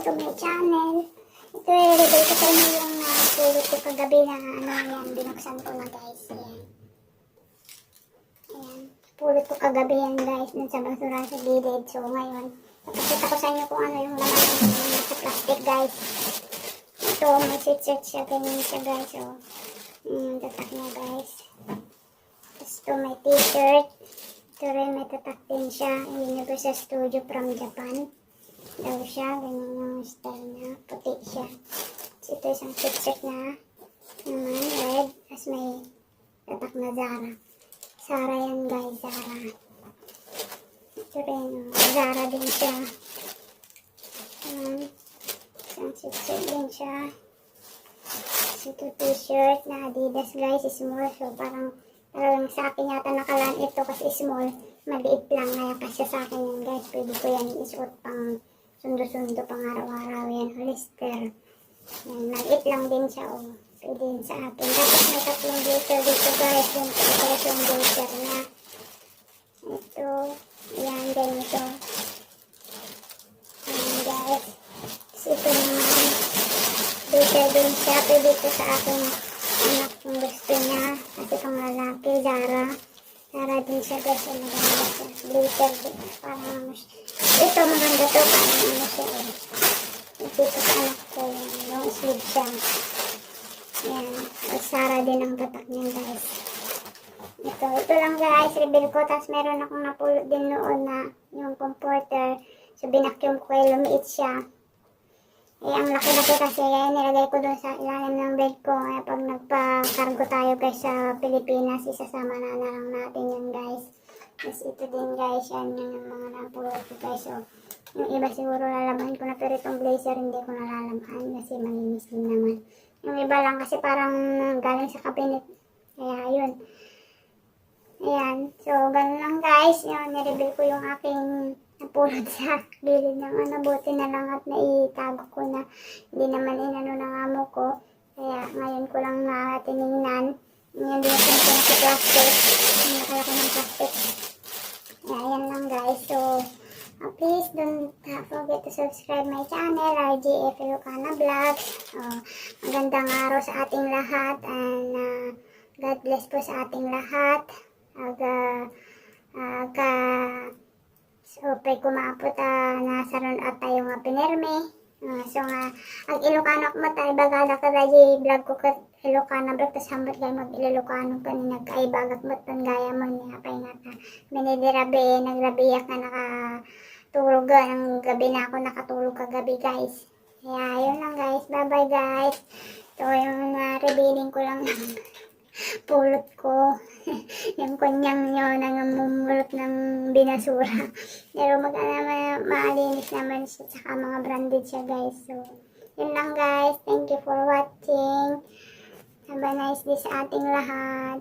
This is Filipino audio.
to my channel. Ito i-reveal ko sa inyo yung pulot ko kagabi na yan, binuksan ko na guys. Ayan, pulot ko kagabi yan guys, dun sa basura sa gilid. So ngayon, papakita ko sa inyo kung ano yung laman sa plastic guys. Ito, may sweatshirt siya, ganyan siya guys. So, yung tatak niya guys. Tapos ito may t-shirt. Ito rin may tatak din siya. Universal Studio from Japan. Daw siya, ganyan yung style niya. Puti siya. Tapos ito isang sweatshirt na naman, red. Tapos may tatak na Zara. Zara yan guys, Zara. Ito rin, Zara din siya. Isang sweatshirt din siya. Tapos ito t-shirt na Adidas guys, small. So parang sa akin yata nakalaan ito kasi small. Maliit lang, kaya kasi sa akin yan guys. Pwede ko yan isuot pang sundo-sundo pang araw-araw yan. Hollister. Yan, maliit lang din siya. Oh. Pwede yan sa akin. Tapos may tatlong glitter dito guys. Yung tatlong glitter na. Ito. Yan, ganito. Yan guys. Tapos ito naman. Glitter din siya. Pwede ito sa aking anak kung gusto niya. Kasi pang lalaki, Zara. Zara din siya guys. Yung maganda siya. Glitter din. Parang ano siya. Ito maganda to. Parang ano siya. Ito sa anak ko. Yung sleeve siya. Yan. Zara din ang tatak niya guys. Ito lang guys. Reveal ko. Tapos meron akong napulot din noon na yung comforter. So binakyum ko kaya lumiit siya. Ang laki-laki kasi nilagay ko doon sa ilalim ng bed ko. Kaya pag nagpa-cargo tayo guys sa Pilipinas, isasama na lang natin yan guys. Tapos ito din guys, yan yung mga napulot ko guys. So, yung iba siguro lalaman ko na, pero itong blazer hindi ko nalalaman kasi malinis din naman. Yung iba lang kasi parang galing sa cabinet. Kaya yun. Ayan. So, ganun lang guys. Yun, nireveal ko yung aking napulot sa gilid ng buti na lang at naitago ko na. Hindi naman inano ng amo ko. Kaya ngayon ko lang tinignan. Ngayon din ako sa plastic. Nakalaki ng plastic. Kaya ayan lang guys. So, please don't forget to subscribe my channel, RGF Ilocana Vlog. Magandang araw sa ating lahat. And God bless po sa ating lahat. So, pray ko maapot na saron at tayo nga pinirme. So nga, ang Ilocano ko matay bagala ka raji vlog ko ka Ilocano vlog tas hambat gay mag-Ilocano ka ni nagkaibagat mo tan gaya mo ni apay nga ta. Minidirabe, nagrabiyak na nakatulog ng gabi na ako nakatulog kagabi guys. Kaya yun lang guys, bye bye guys. So yung revealing ko lang ng pulot ko. Yung kunyang nyo nangamumulot ng binasura. Pero maalinis naman siya. Tsaka mga branded siya guys. So, yun lang guys. Thank you for watching. Have a nice day sa ating lahat.